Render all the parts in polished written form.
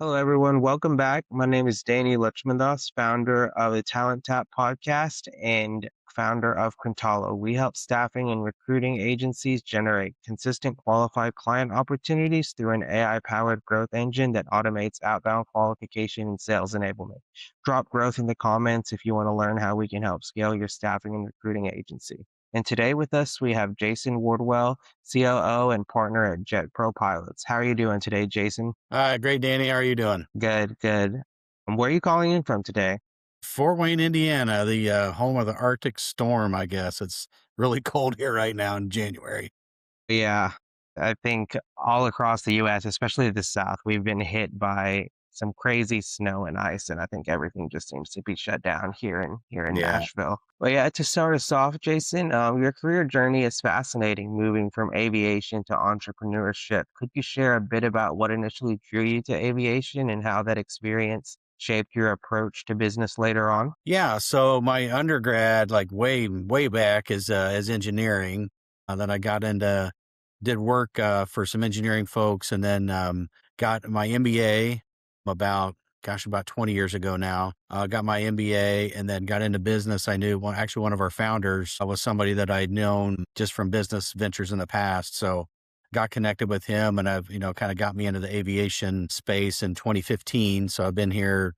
Hello, everyone. Welcome back. My name is Danny Lachmandas, founder of the Talent Tap podcast and founder of Quintalo. We help staffing and recruiting agencies generate consistent qualified client opportunities through an AI powered growth engine that automates outbound qualification and sales enablement. Drop growth in the comments if you want to learn how we can help scale your staffing and recruiting agency. And today with us, we have Jason Wardwell, COO and partner at JetPro Pilots. How are you doing today, Jason? Great, Danny. How are you doing? Good, good. And where are you calling in from today? Fort Wayne, Indiana, the home of the Arctic storm, I guess. It's really cold here right now in January. Yeah, I think all across the US, especially the South, we've been hit by some crazy snow and ice, and I think everything just seems to be shut down here in Yeah. Nashville. But yeah, to start us off, Jason, your career journey is fascinating, moving from aviation to entrepreneurship. Could you share a bit about what initially drew you to aviation and how that experience shaped your approach to business later on? Yeah. So my undergrad, like way back is engineering. Then I got into, did work for some engineering folks and then got my MBA about 20 years ago now. Got my MBA and then got into business. I knew actually one of our founders was somebody that I'd known just from business ventures in the past. So got connected with him and I've, kind of got me into the aviation space in 2015. So I've been here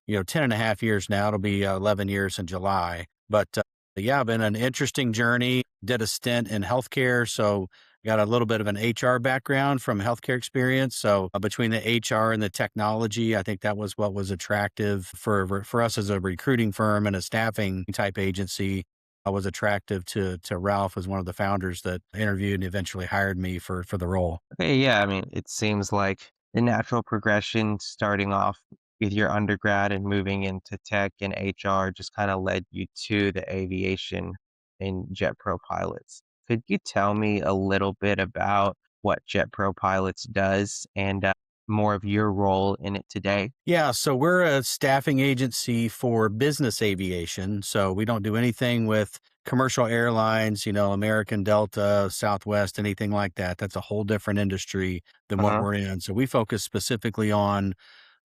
10 and a half years now. It'll be 11 years in July. But yeah, been an interesting journey. Did a stint in healthcare. So got a little bit of an HR background from healthcare experience. So between the HR and the technology, I think that was what was attractive for us as a recruiting firm and a staffing type agency. Was attractive to Ralph as one of the founders that interviewed and eventually hired me for the role. Okay, yeah, I mean, it seems like the natural progression starting off with your undergrad and moving into tech and HR just kind of led you to the aviation in JetPro Pilots. Could you tell me a little bit about what JetPro Pilots does and more of your role in it today? Yeah, so we're a staffing agency for business aviation. So we don't do anything with commercial airlines, American Delta, Southwest, anything like that. That's a whole different industry than what Uh-huh. we're in. So we focus specifically on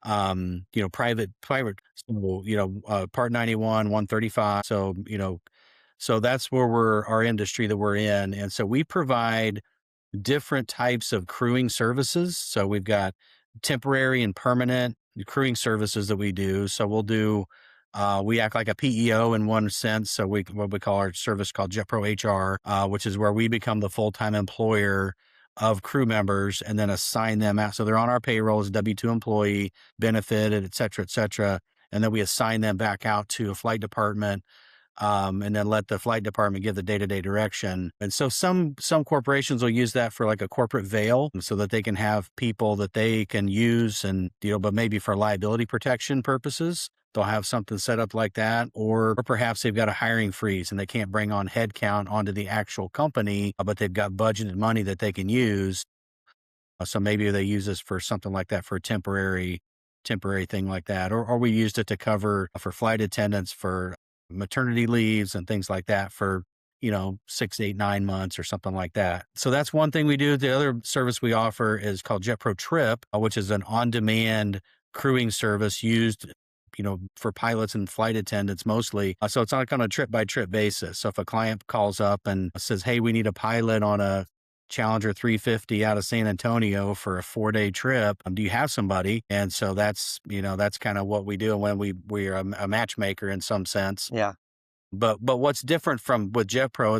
private, so, Part 91, 135. So, so that's where our industry that we're in. And so we provide different types of crewing services. So we've got temporary and permanent crewing services that we do. So we act like a PEO in one sense. So what we call our service called JetPro HR, which is where we become the full-time employer of crew members and then assign them out. So they're on our payroll as a W-2 employee, benefited, et cetera, et cetera. And then we assign them back out to a flight department, and then let the flight department give the day-to-day direction. And so some corporations will use that for like a corporate veil so that they can have people that they can use and, but maybe for liability protection purposes, they'll have something set up like that. Or perhaps they've got a hiring freeze and they can't bring on headcount onto the actual company, but they've got budgeted money that they can use. So maybe they use this for something like that for a temporary thing like that. Or we used it to cover for flight attendants for maternity leaves and things like that for, 6, 8, 9 months or something like that. So that's one thing we do. The other service we offer is called JetPro Trip, which is an on-demand crewing service used, for pilots and flight attendants mostly. So it's not on a trip by trip basis. So if a client calls up and says, "Hey, we need a pilot on a Challenger 350 out of San Antonio for a 4-day trip. Do you have somebody?" And so that's kind of what we do when we're a matchmaker in some sense. Yeah. But what's different from with JetPro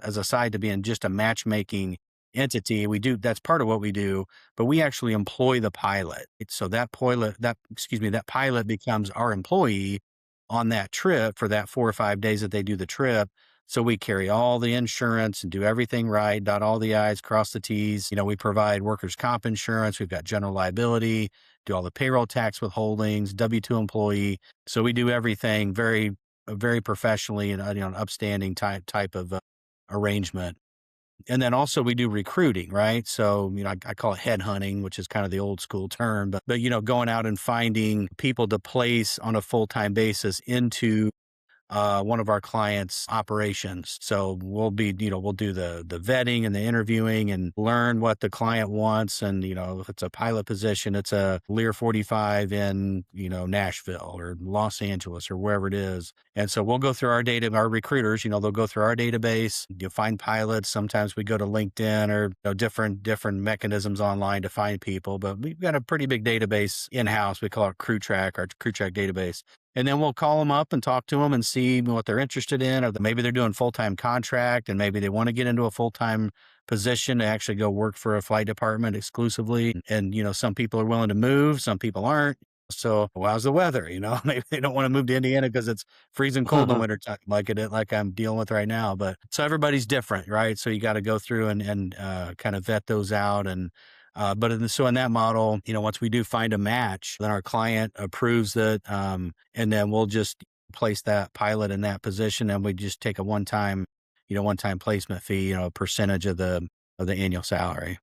as a side to being just a matchmaking entity, that's part of what we do, but we actually employ the pilot. So that pilot becomes our employee on that trip for that 4 or 5 days that they do the trip. So we carry all the insurance and do everything right, dot all the I's, cross the T's. We provide workers' comp insurance. We've got general liability, do all the payroll tax withholdings, W-2 employee. So we do everything very professionally and an upstanding type of arrangement. And then also we do recruiting, right? So, I call it headhunting, which is kind of the old school term, but going out and finding people to place on a full-time basis into one of our clients' operations. So we'll be, we'll do the vetting and the interviewing and learn what the client wants. And, if it's a pilot position, it's a Lear 45 in, Nashville or Los Angeles or wherever it is. And so we'll go through our data, our recruiters, they'll go through our database, you find pilots. Sometimes we go to LinkedIn or different mechanisms online to find people, but we've got a pretty big database in-house. We call it our Crew Track database. And then we'll call them up and talk to them and see what they're interested in, or maybe they're doing full-time contract and maybe they want to get into a full-time position to actually go work for a flight department exclusively. And, some people are willing to move, some people aren't. So how's the weather? Maybe they don't want to move to Indiana because it's freezing cold in the winter time, like I'm dealing with right now. But so everybody's different, right? So you got to go through and kind of vet those out. And so in that model, once we do find a match, then our client approves it, and then we'll just place that pilot in that position, and we just take a one-time placement fee, a percentage of the annual salary.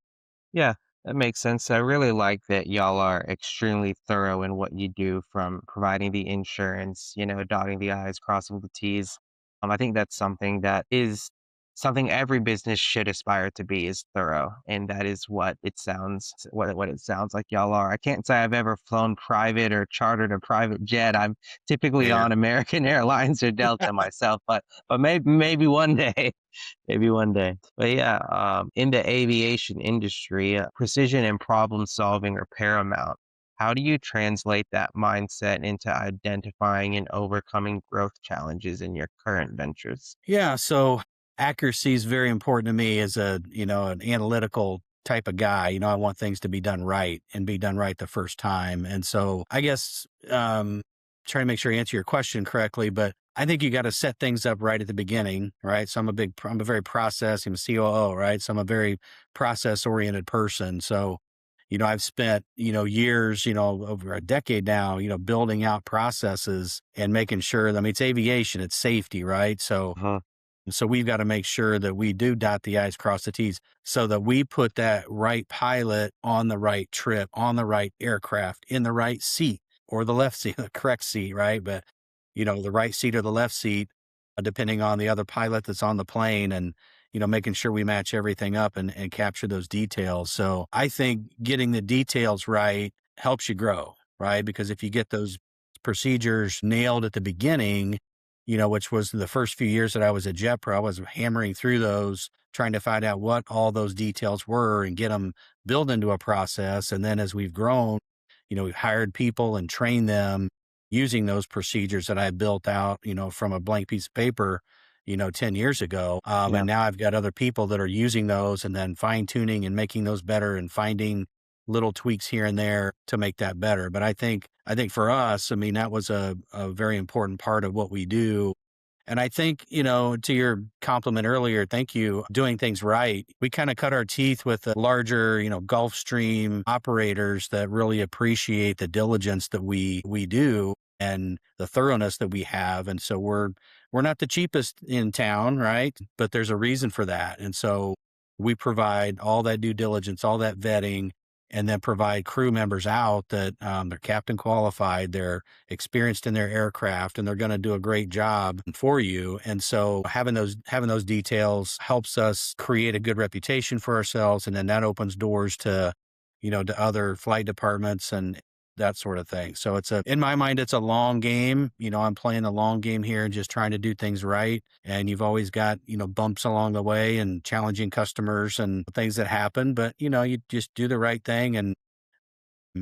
Yeah, that makes sense. I really like that y'all are extremely thorough in what you do, from providing the insurance, dotting the I's, crossing the T's. I think that's something that is something every business should aspire to be, is thorough. And that is what it sounds like y'all are. I can't say I've ever flown private or chartered a private jet. I'm typically Yeah. on American Airlines or Delta myself, but maybe one day. Maybe one day. But yeah, in the aviation industry, precision and problem solving are paramount. How do you translate that mindset into identifying and overcoming growth challenges in your current ventures? Yeah. So accuracy is very important to me as an analytical type of guy. I want things to be done right and be done right the first time. And so I guess, trying to make sure I answer your question correctly, but I think you got to set things up right at the beginning, right? So I'm a very I'm a COO, right? So I'm a very process oriented person. So, I've spent, years, over a decade now, building out processes and making sure, I mean, it's aviation, it's safety, right? Uh-huh. So we've got to make sure that we do dot the I's, cross the T's, so that we put that right pilot on the right trip, on the right aircraft, in the right seat or the left seat, the correct seat, right? But, the right seat or the left seat, depending on the other pilot that's on the plane, and, making sure we match everything up and capture those details. So I think getting the details right helps you grow, right? Because if you get those procedures nailed at the beginning, which was the first few years that I was at JetPro, I was hammering through those, trying to find out what all those details were and get them built into a process. And then as we've grown, we've hired people and trained them using those procedures that I built out, from a blank piece of paper, 10 years ago. Yeah. And now I've got other people that are using those and then fine tuning and making those better and finding little tweaks here and there to make that better. But I think for us, I mean, that was a very important part of what we do. And I think, to your compliment earlier, thank you, doing things right. We kind of cut our teeth with the larger, Gulfstream operators that really appreciate the diligence that we do and the thoroughness that we have. And so we're not the cheapest in town, right? But there's a reason for that. And so we provide all that due diligence, all that vetting, and then provide crew members out that, they're captain qualified, they're experienced in their aircraft, and they're going to do a great job for you. And so having those details helps us create a good reputation for ourselves, and then that opens doors to other flight departments and that sort of thing. So in my mind, it's a long game. I'm playing a long game here and just trying to do things right. And you've always got, bumps along the way and challenging customers and things that happen, but you just do the right thing. And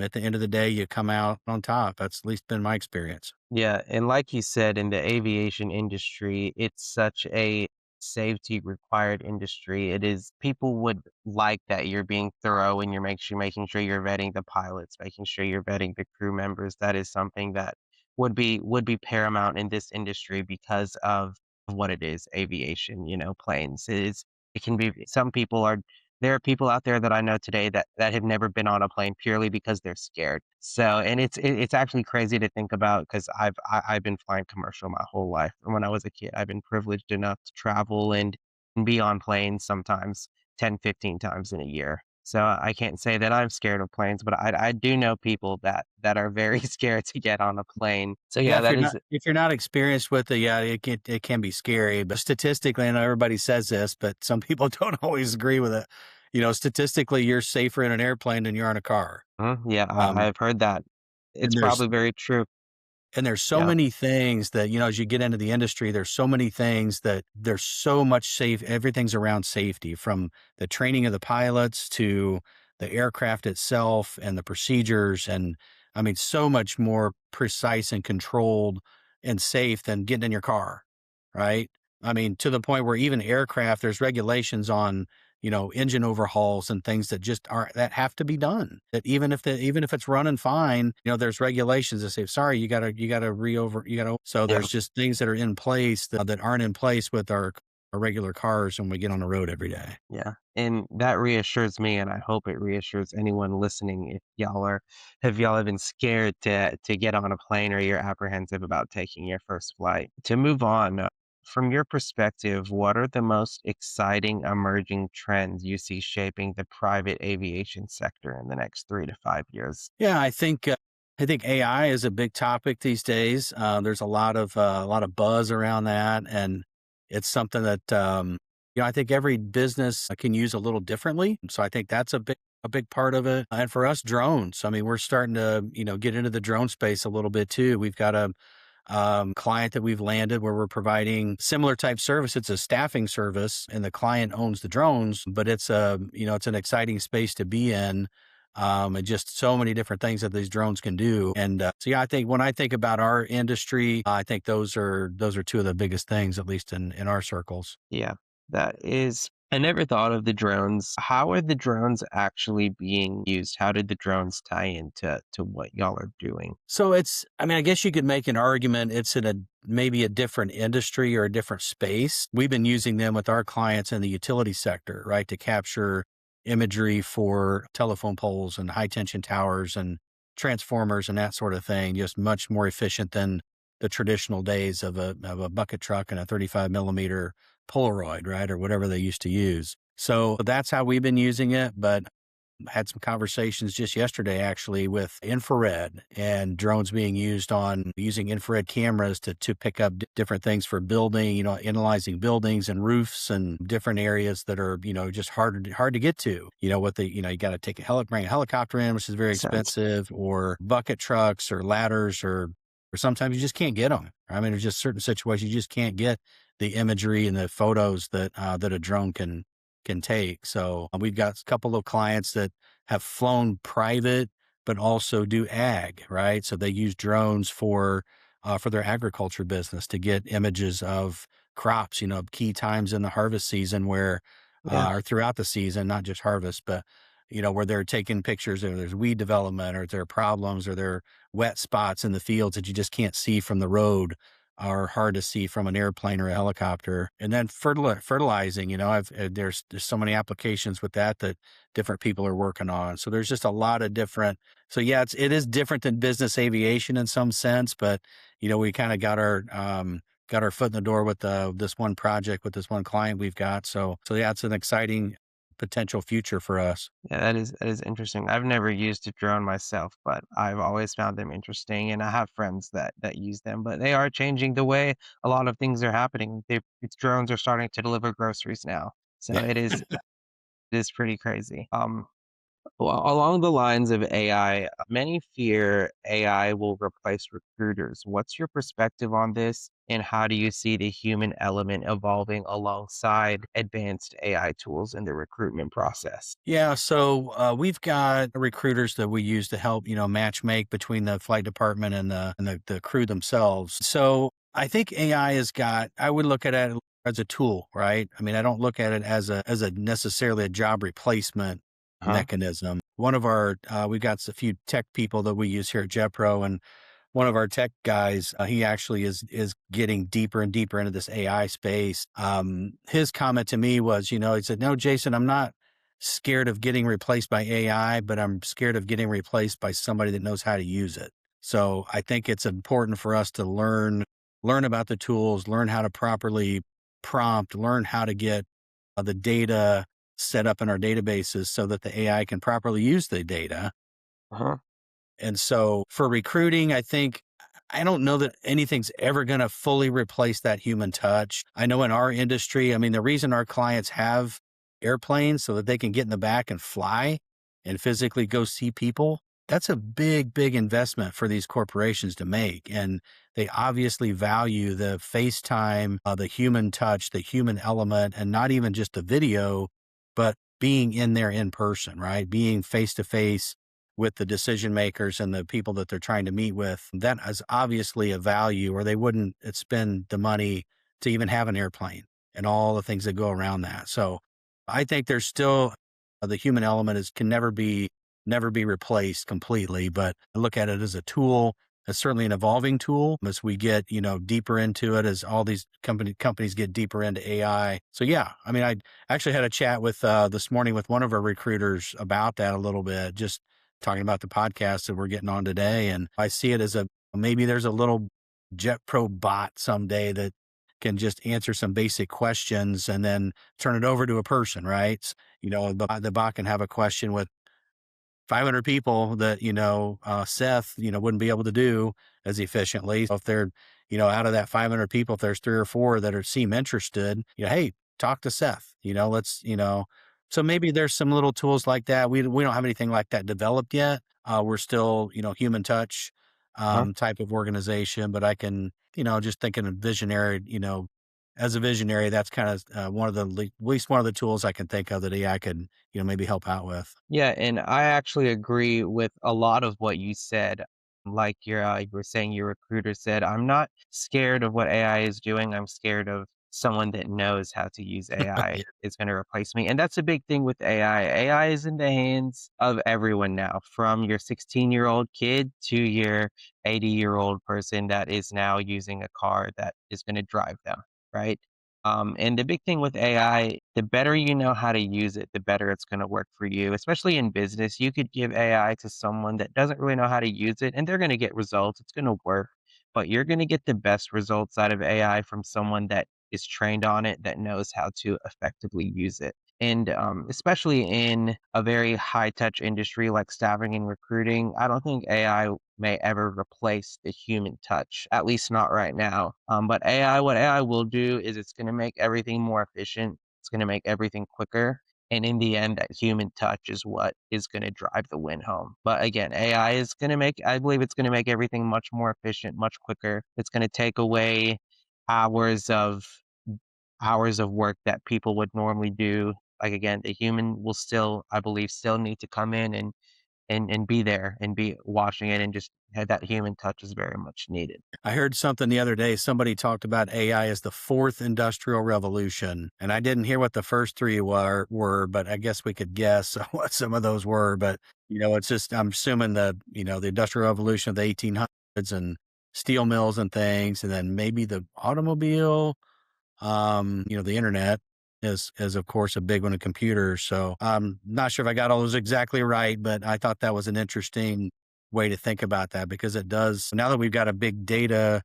at the end of the day, you come out on top. That's at least been my experience. Yeah, and like you said, in the aviation industry, it's such a safety required industry. It is, people would like that you're being thorough and making sure you're vetting the pilots, making sure you're vetting the crew members. That is something that would be paramount in this industry because of what it is, aviation, planes. It can be, some people are, there are people out there that I know today that have never been on a plane purely because they're scared. So, and it's actually crazy to think about, because I've been flying commercial my whole life. And when I was a kid, I've been privileged enough to travel and be on planes sometimes 10, 15 times in a year. So I can't say that I'm scared of planes, but I do know people that are very scared to get on a plane. So Yeah, yeah, that is if you're not experienced with it, yeah, it can be scary. But statistically, I know everybody says this, but some people don't always agree with it. Statistically, you're safer in an airplane than you're in a car. yeah, Um, I've heard that. and It's probably very true. there's so Yeah, many things that, as you get into the industry, there's so many things that there's so much everything's around safety, from the training of the pilots to the aircraft itself and the procedures. And I mean, so much more precise and controlled and safe than getting in your car, right? I mean, to the point where even aircraft, there's regulations on, engine overhauls and things that just aren't, that have to be done. That even if it's running fine, there's regulations that say, sorry, so yeah. there's just things that are in place that aren't in place with our regular cars when we get on the road every day. Yeah, and that reassures me, and I hope it reassures anyone listening if y'all have been scared to get on a plane or you're apprehensive about taking your first flight. To move on, from your perspective, what are the most exciting emerging trends you see shaping the private aviation sector in the next 3 to 5 years? Yeah, I think AI is a big topic these days. There's a lot of buzz around that, and it's something that I think every business can use a little differently. So I think that's a big part of it. And for us, drones. I mean, we're starting to get into the drone space a little bit too. We've got a client that we've landed where we're providing similar type service. It's a staffing service, and the client owns the drones, but it's an exciting space to be in. And just so many different things that these drones can do. And so, yeah, I think when I think about our industry, I think those are two of the biggest things, at least in our circles. Yeah, that is I never thought of the drones. How are the drones actually being used? How did the drones tie into what y'all are doing? I mean, I guess you could make an argument it's in maybe a different industry or a different space. We've been using them with our clients in the utility sector, right, to capture imagery for telephone poles and high tension towers and transformers and that sort of thing, just much more efficient than the traditional days of a bucket truck and a 35 millimeter Polaroid, right, or whatever they used to use. So that's how we've been using it. But had some conversations just yesterday actually with infrared and drones being used on using infrared cameras to pick up different things for building, analyzing buildings and roofs and different areas that are, just hard to get to, you got to bring a helicopter in, which is very Makes sense. expensive, or bucket trucks or ladders, or sometimes you just can't get them. I mean, there's just certain situations you just can't get the imagery and the photos that a drone can take. So we've got a couple of clients that have flown private, but also do ag, right? So they use drones for their agriculture business to get images of crops, key times in the harvest season where, Yeah. or throughout the season, not just harvest, but where they're taking pictures or there's weed development or there are problems or there are wet spots in the fields that you just can't see from the road are hard to see from an airplane or a helicopter. And then fertilizing, there's so many applications with that different people are working on. So there's just a lot of different. So yeah, it is different than business aviation in some sense, but we kind of got our foot in the door with this one project with this one client we've got. So yeah, it's an exciting potential future for us. Yeah, that is interesting. I've never used a drone myself, but I've always found them interesting, and I have friends that use them. But they are changing the way a lot of things are happening. These drones are starting to deliver groceries now, so Yeah. it is pretty crazy. Well, along the lines of AI, many fear AI will replace recruiters. What's your perspective on this, and how do you see the human element evolving alongside advanced AI tools in the recruitment process? Yeah, so we've got recruiters that we use to help, match make between the flight department and the crew themselves. So I think AI I would look at it as a tool, right? I mean, I don't look at it as a necessarily a job replacement Huh? mechanism. We've got a few tech people that we use here at JetPro, and one of our tech guys, he actually is getting deeper and deeper into this AI space. His comment to me was, he said, "No, Jason, I'm not scared of getting replaced by AI, but I'm scared of getting replaced by somebody that knows how to use it." So I think it's important for us to learn about the tools, learn how to properly prompt, learn how to get the data set up in our databases so that the AI can properly use the data. Uh-huh. And so for recruiting, I don't know that anything's ever going to fully replace that human touch. I know in our industry, I mean, the reason our clients have airplanes so that they can get in the back and fly and physically go see people, that's a big, big investment for these corporations to make. And they obviously value the FaceTime, the human touch, the human element, and not even just the video, but being in there in person, right? Being face to face with the decision makers and the people that they're trying to meet with. That is obviously a value, or they wouldn't spend the money to even have an airplane and all the things that go around that. So I think there's still the human element is can never be replaced completely, but I look at it as a tool. It's certainly an evolving tool as we get, deeper into it, as all these companies get deeper into AI. So yeah, I mean, I actually had a chat with this morning with one of our recruiters about that a little bit, just talking about the podcast that we're getting on today. And I see it as maybe there's a little JetPro bot someday that can just answer some basic questions and then turn it over to a person, right? The bot can have a question with 500 people that, Seth, wouldn't be able to do as efficiently. So if they're, out of that 500 people, if there's 3 or 4 that seem interested, hey, talk to Seth, so maybe there's some little tools like that. We don't have anything like that developed yet. We're still, human touch, Uh-huh. type of organization, but I can, just thinking of visionary, as a visionary, that's kind of one of at least one of the tools I can think of that AI could, maybe help out with. Yeah, and I actually agree with a lot of what you said. Like you were saying, your recruiter said, "I'm not scared of what AI is doing. I'm scared of someone that knows how to use AI Yeah. is going to replace me." And that's a big thing with AI. AI is in the hands of everyone now, from your 16-year-old kid to your 80-year-old person that is now using a car that is going to drive them, right? And the big thing with AI, the better you know how to use it, the better it's going to work for you, especially in business. You could give AI to someone that doesn't really know how to use it, and they're going to get results. It's going to work, but you're going to get the best results out of AI from someone that is trained on it, that knows how to effectively use it. And especially in a very high touch industry like staffing and recruiting, I don't think AI may ever replace the human touch, at least not right now. But what AI will do is it's going to make everything more efficient. It's going to make everything quicker. And in the end, that human touch is what is going to drive the win home. But again, AI is going to I believe it's going to make everything much more efficient, much quicker. It's going to take away hours of hours of work that people would normally do. Like again, the human will still, I believe, still need to come in and be there and be watching it and just have that human touch is very much needed. I heard something the other day. Somebody talked about AI as the fourth industrial revolution, and I didn't hear what the first three were, but I guess we could guess what some of those were. But it's just I'm assuming the industrial revolution of the 1800s and steel mills and things, and then maybe the automobile. The internet is of course a big one in computers. So I'm not sure if I got all those exactly right, but I thought that was an interesting way to think about that because it does now that we've got a big data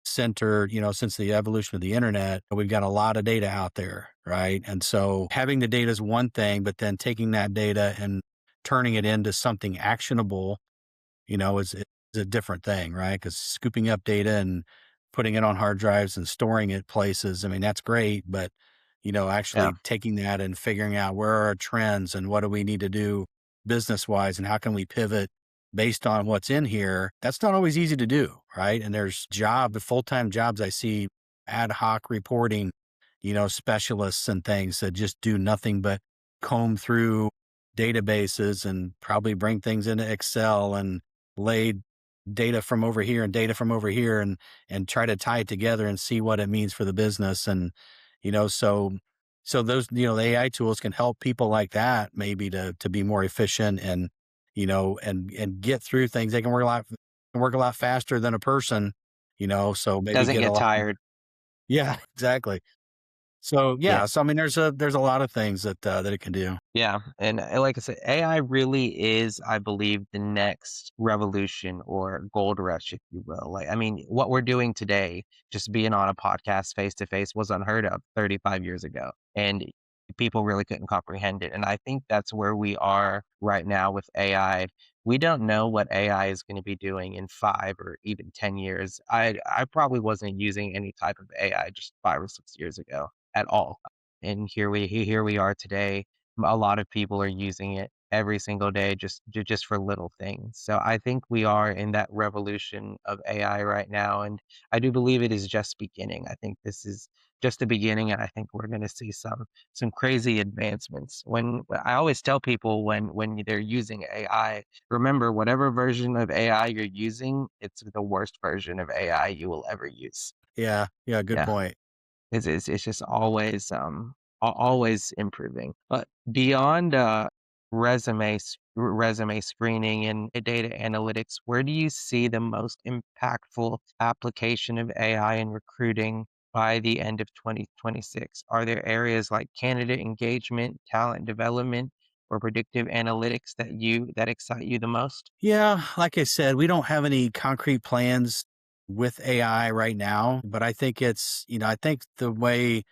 center, since the evolution of the internet, we've got a lot of data out there, right? And so having the data is one thing, but then taking that data and turning it into something actionable is a different thing, right? Because scooping up data and putting it on hard drives and storing it places, I mean, that's great, but Yeah. actually taking that and figuring out where are our trends and what do we need to do business wise and how can we pivot based on what's in here, that's not always easy to do, right? And there's full-time jobs I see ad hoc reporting, specialists and things that just do nothing but comb through databases and probably bring things into Excel and lay data from over here and data from over here and try to tie it together and see what it means for the business. And, so those, the AI tools can help people like that maybe to be more efficient and, and get through things. They can work a lot faster than a person, so maybe Doesn't get a get lot. tired. Yeah, exactly. So Yeah. yeah, so I mean, there's a lot of things that it can do. Yeah. And like I said, AI really is, I believe, the next revolution or gold rush, if you will. Like, I mean, what we're doing today, just being on a podcast face to face was unheard of 35 years ago. And people really couldn't comprehend it. And I think that's where we are right now with AI. We don't know what AI is going to be doing in 5 or even 10 years. I probably wasn't using any type of AI just 5 or 6 years ago at all. And here we are today. A lot of people are using it every single day just for little things. So I think we are in that revolution of AI right now, and I do believe it is just beginning. I think this is just the beginning, and I think we're going to see some crazy advancements. When I always tell people when they're using AI, remember whatever version of AI you're using, it's the worst version of AI you will ever use. Yeah, yeah, good Yeah. point. It's just always, always improving. But beyond, resume screening and data analytics, where do you see the most impactful application of AI in recruiting by the end of 2026? Are there areas like candidate engagement, talent development, or predictive analytics that excite you the most? Yeah, like I said, we don't have any concrete plans with AI right now, but I think I think the way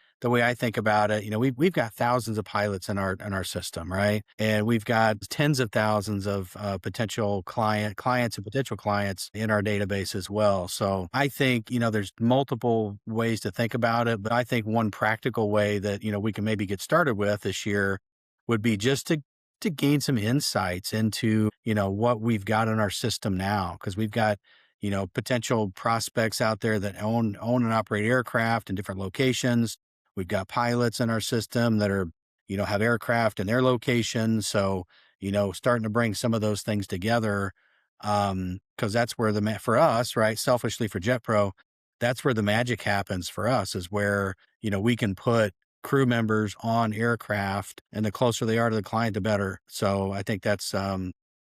I think about it, we've got thousands of pilots in our system, right? And we've got tens of thousands of potential clients and potential clients in our database as well. So I think, there's multiple ways to think about it, but I think one practical way that, we can maybe get started with this year would be just to gain some insights into, what we've got in our system now. Because we've got, potential prospects out there that own and operate aircraft in different locations. We've got pilots in our system that are, have aircraft in their locations. So, starting to bring some of those things together. Because that's where for us, right, selfishly for JetPro, that's where the magic happens for us, is where, we can put crew members on aircraft, and the closer they are to the client, the better. So I think that's,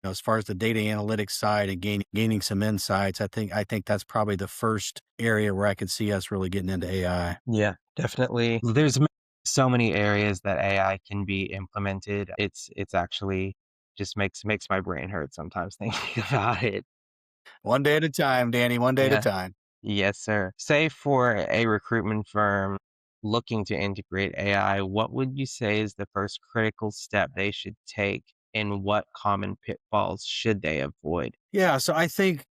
as far as the data analytics side and gaining some insights, I think that's probably the first area where I could see us really getting into AI. Yeah, definitely. So many areas that AI can be implemented. It's actually just makes my brain hurt sometimes thinking about it. One day at a time, Danny. One day at a Yeah. time. Yes, sir. Say for a recruitment firm looking to integrate AI, what would you say is the first critical step they should take, and what common pitfalls should they avoid? Yeah, so I think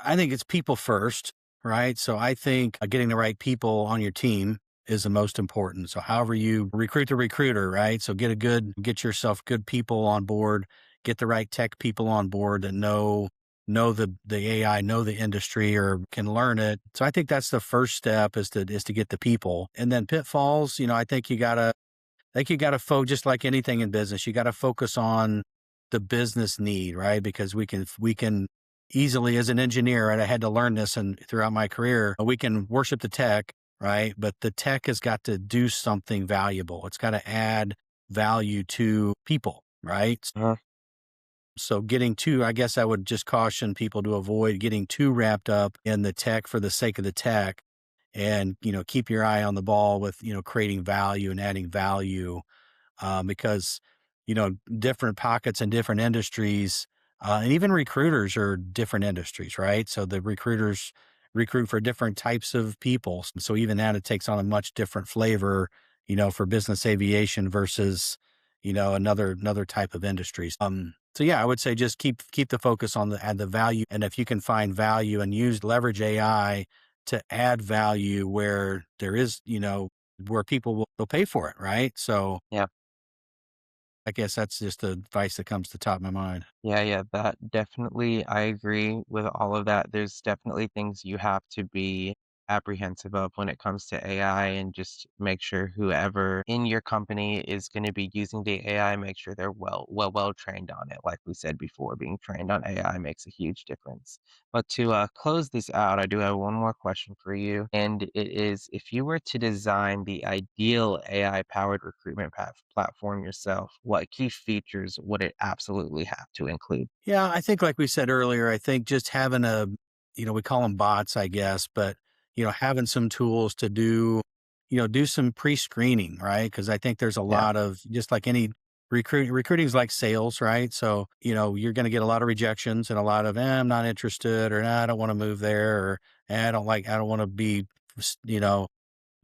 it's people first, right? So I think getting the right people on your team is the most important. So however you recruit the recruiter, right? So get yourself good people on board, get the right tech people on board that know the AI, know the industry or can learn it. So I think that's the first step, is to get the people. And then pitfalls, I think you gotta just like anything in business, you gotta focus on the business need, right? Because we can easily, as an engineer, right, I had to learn this and throughout my career, we can worship the tech, right? But the tech has got to do something valuable. It's got to add value to people, right? Uh-huh. So I guess I would just caution people to avoid getting too wrapped up in the tech for the sake of the tech, and, keep your eye on the ball with, creating value and adding value, because different pockets and different industries, and even recruiters are different industries, right? So the recruiters recruit for different types of people. So even that, it takes on a much different flavor, for business aviation versus another type of industries. So yeah, I would say just keep the focus on the value, and if you can find value and leverage AI to add value where there is, where people will pay for it, right? So Yeah. I guess that's just the advice that comes to the top of my mind. Yeah, yeah, that definitely, I agree with all of that. There's definitely things you have to be apprehensive of when it comes to AI, and just make sure whoever in your company is going to be using the AI, make sure they're well trained on it. Like we said before, being trained on AI makes a huge difference. But to close this out, I do have one more question for you, and it is, if you were to design the ideal AI-powered recruitment platform yourself, what key features would it absolutely have to include? Yeah, I think like we said earlier, I think just having we call them bots, I guess, but having some tools to do some pre-screening, right? Because I think there's a Yeah. lot of, just like any recruiting is like sales, right? So, you're going to get a lot of rejections and a lot of, I'm not interested, or I don't want to move there, or I don't want to be, you know,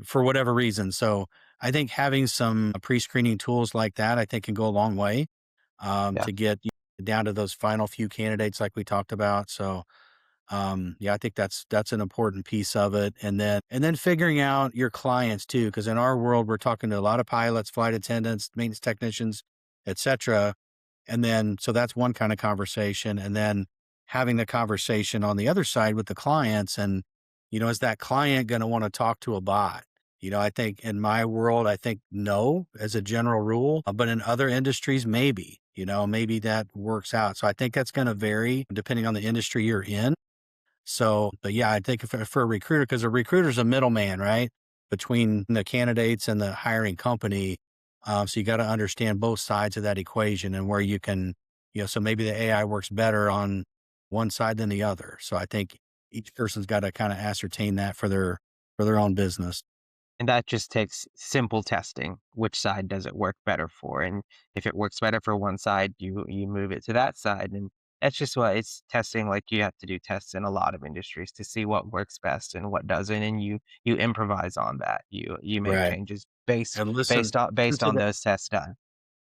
for whatever reason. So I think having some pre-screening tools like that, I think can go a long way Yeah. to get down to those final few candidates like we talked about. So yeah, I think that's an important piece of it. And then figuring out your clients too, because in our world, we're talking to a lot of pilots, flight attendants, maintenance technicians, etc. And then so that's one kind of conversation. And then having the conversation on the other side with the clients. And, is that client going to want to talk to a bot? I think in my world, I think no, as a general rule, but in other industries, maybe that works out. So I think that's going to vary depending on the industry you're in. So, but yeah, I think for a recruiter, because a recruiter's a middleman, right? Between the candidates and the hiring company. So you got to understand both sides of that equation and where you can, so maybe the AI works better on one side than the other. So I think each person's got to kind of ascertain that for their own business. And that just takes simple testing. Which side does it work better for? And if it works better for one side, you move it to that side. And that's just what it's testing. Like you have to do tests in a lot of industries to see what works best and what doesn't. And you improvise on that. You make Right. changes based And based on based listen on to those tests done.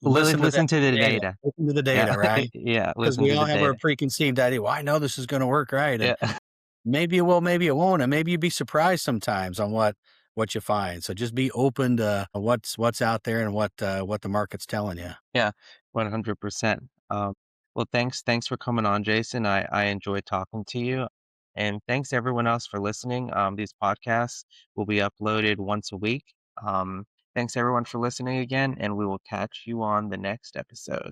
listen to that Listen to the data. data. Listen to the Yeah. data, right? Yeah. Because Listen we to all the have our data. preconceived idea. Well, I know this is going to work, right? And Yeah. maybe it will, maybe it won't, and maybe you'd be surprised sometimes on what you find. So just be open to what's out there and what the market's telling you. Yeah, 100%. Well, thanks for coming on, Jason. I enjoyed talking to you, and thanks everyone else for listening. These podcasts will be uploaded once a week. Thanks everyone for listening again, and we will catch you on the next episode.